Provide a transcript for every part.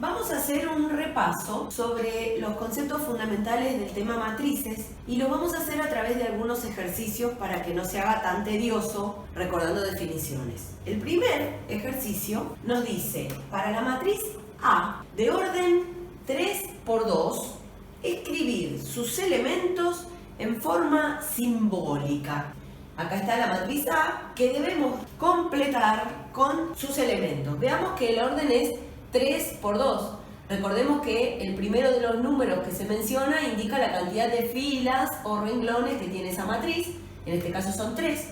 Vamos a hacer un repaso sobre los conceptos fundamentales del tema matrices y lo vamos a hacer a través de algunos ejercicios para que no se haga tan tedioso recordando definiciones. El primer ejercicio nos dice, para la matriz A de orden 3×2, escribir sus elementos en forma simbólica. Acá está la matriz A que debemos completar con sus elementos. Veamos que el orden es 3×2. Recordemos que el primero de los números que se menciona indica la cantidad de filas o renglones que tiene esa matriz, en este caso son 3,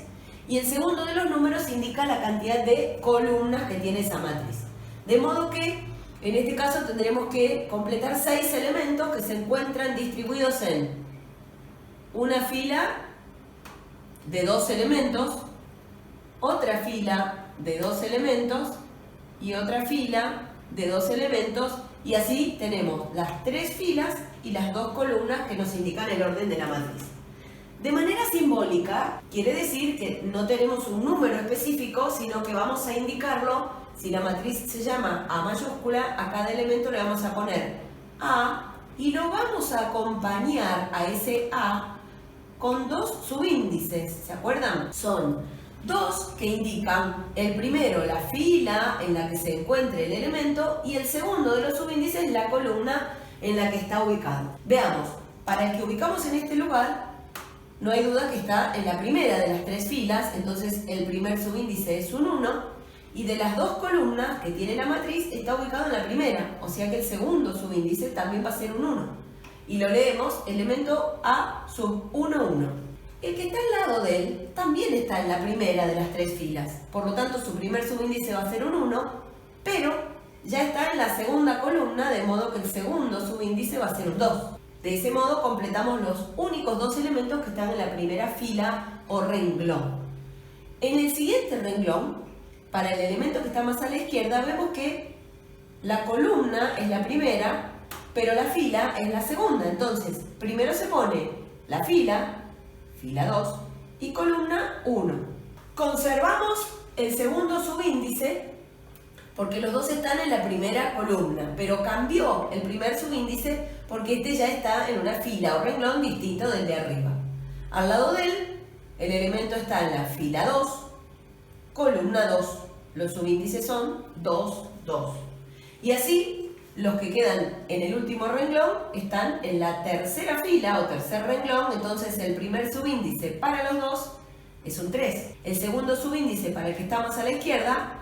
y el segundo de los números indica la cantidad de columnas que tiene esa matriz. De modo que en este caso tendremos que completar 6 elementos que se encuentran distribuidos en una fila de 2 elementos, otra fila de 2 elementos y otra fila de 2 elementos, y así tenemos las 3 filas y las 2 columnas que nos indican el orden de la matriz. De manera simbólica quiere decir que no tenemos un número específico, sino que vamos a indicarlo. Si la matriz se llama A mayúscula, a cada elemento le vamos a poner A y lo vamos a acompañar a ese A con 2 subíndices. ¿Se acuerdan? Son 2 que indican el primero la fila en la que se encuentre el elemento y el segundo de los subíndices la columna en la que está ubicado. Veamos, para el que ubicamos en este lugar no hay duda que está en la primera de las 3 filas, entonces el primer subíndice es un 1 y de las 2 columnas que tiene la matriz está ubicado en la primera, o sea que el segundo subíndice también va a ser un 1 y lo leemos elemento A sub 1, 1. El que está al lado de él también está en la primera de las 3 filas, por lo tanto su primer subíndice va a ser un 1, pero ya está en la segunda columna, de modo que el segundo subíndice va a ser un 2. De ese modo completamos los únicos 2 elementos que están en la primera fila o renglón. En el siguiente renglón, para el elemento que está más a la izquierda, vemos que la columna es la primera, pero la fila es la segunda. Entonces, primero se pone la fila 2 y columna 1. Conservamos el segundo subíndice porque los dos están en la primera columna, pero cambió el primer subíndice porque este ya está en una fila o renglón distinto del de arriba. Al lado de él, el elemento está en la fila 2, columna 2. Los subíndices son 2, 2. Y así, los que quedan en el último renglón están en la tercera fila o tercer renglón, entonces el primer subíndice para los dos es un 3. El segundo subíndice para el que está más a la izquierda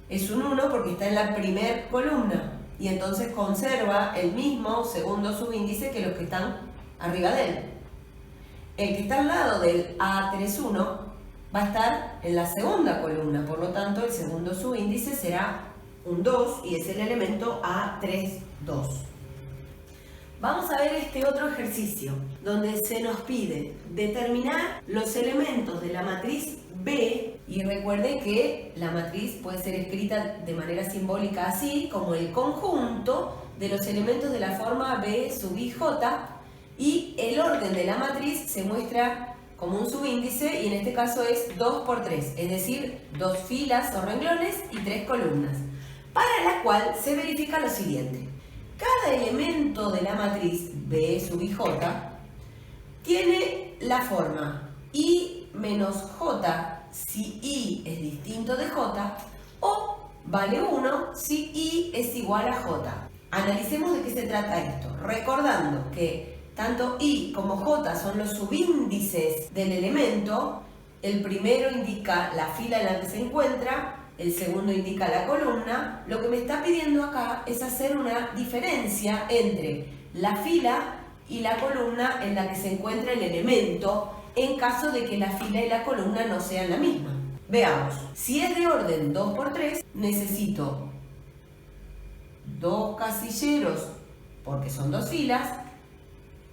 es un 1 porque está en la primer columna y entonces conserva el mismo segundo subíndice que los que están arriba de él. El que está al lado del A31 va a estar en la segunda columna, por lo tanto el segundo subíndice será un 2 y es el elemento A32. Vamos a ver este otro ejercicio donde se nos pide determinar los elementos de la matriz B y recuerden que la matriz puede ser escrita de manera simbólica así como el conjunto de los elementos de la forma B sub IJ y el orden de la matriz se muestra como un subíndice y en este caso es 2×3, es decir, 2 filas o renglones y 3 columnas. Para la cual se verifica lo siguiente. Cada elemento de la matriz B sub IJ tiene la forma I menos J si I es distinto de J o vale 1 si I es igual a J. Analicemos de qué se trata esto, recordando que tanto I como J son los subíndices del elemento. El primero indica la fila en la que se encuentra, el segundo indica la columna. Lo que me está pidiendo acá es hacer una diferencia entre la fila y la columna en la que se encuentra el elemento en caso de que la fila y la columna no sean la misma. Veamos, si es de orden 2×3, necesito 2 casilleros porque son 2 filas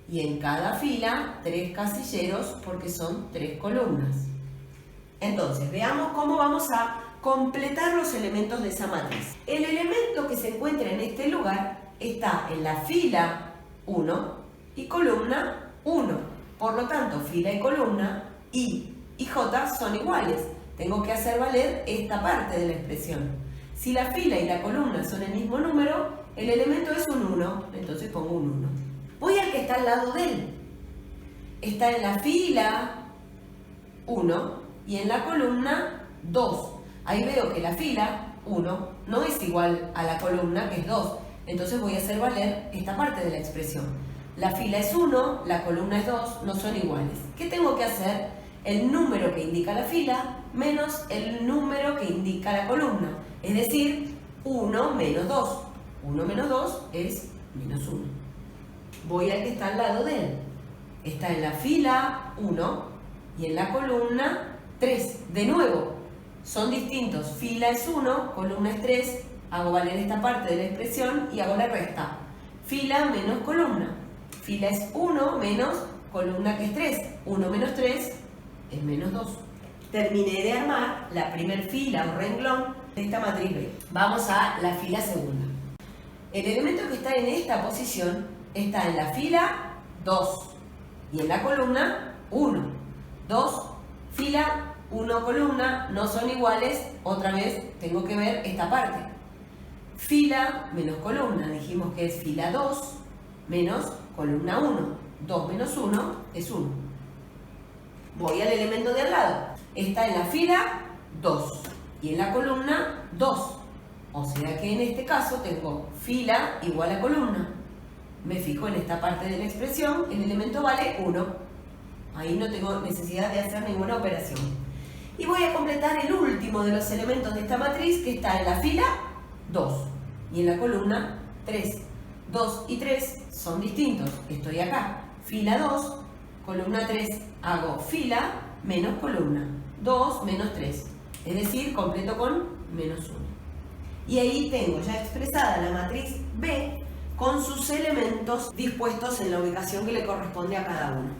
y en cada fila 3 casilleros porque son 3 columnas. Entonces, veamos cómo vamos a completar los elementos de esa matriz. El elemento que se encuentra en este lugar está en la fila 1 y columna 1. Por lo tanto, fila y columna I y J son iguales. Tengo que hacer valer esta parte de la expresión. Si la fila y la columna son el mismo número, el elemento es un 1, entonces pongo un 1. Voy al que está al lado de él. Está en la fila 1 y en la columna 2. Ahí veo que la fila 1 no es igual a la columna, que es 2. Entonces voy a hacer valer esta parte de la expresión. La fila es 1, la columna es 2, no son iguales. ¿Qué tengo que hacer? El número que indica la fila menos el número que indica la columna. Es decir, 1 menos 2. 1 menos 2 es menos 1. Voy al que está al lado de él. Está en la fila 1 y en la columna 3. De nuevo, son distintos. Fila es 1, columna es 3. Hago valer esta parte de la expresión y hago la resta. Fila menos columna. Fila es 1 menos columna, que es 3. 1 menos 3 es menos 2. Terminé de armar la primer fila o renglón de esta matriz B. Vamos a la fila segunda. El elemento que está en esta posición está en la fila 2 y en la columna 1. 2, fila, 1, columna, no son iguales. Otra vez tengo que ver esta parte. Fila menos columna, dijimos que es fila 2 menos columna 1. 2 menos 1 es 1. Voy al elemento de al lado. Está en la fila 2 y en la columna 2. O sea que en este caso tengo fila igual a columna. Me fijo en esta parte de la expresión, el elemento vale 1. Ahí no tengo necesidad de hacer ninguna operación. Y voy a completar el último de los elementos de esta matriz, que está en la fila 2 y en la columna 3. 2 y 3 son distintos. Estoy acá. Fila 2, columna 3. Hago fila menos columna. 2 menos 3. Es decir, completo con menos 1. Y ahí tengo ya expresada la matriz B con sus elementos dispuestos en la ubicación que le corresponde a cada uno.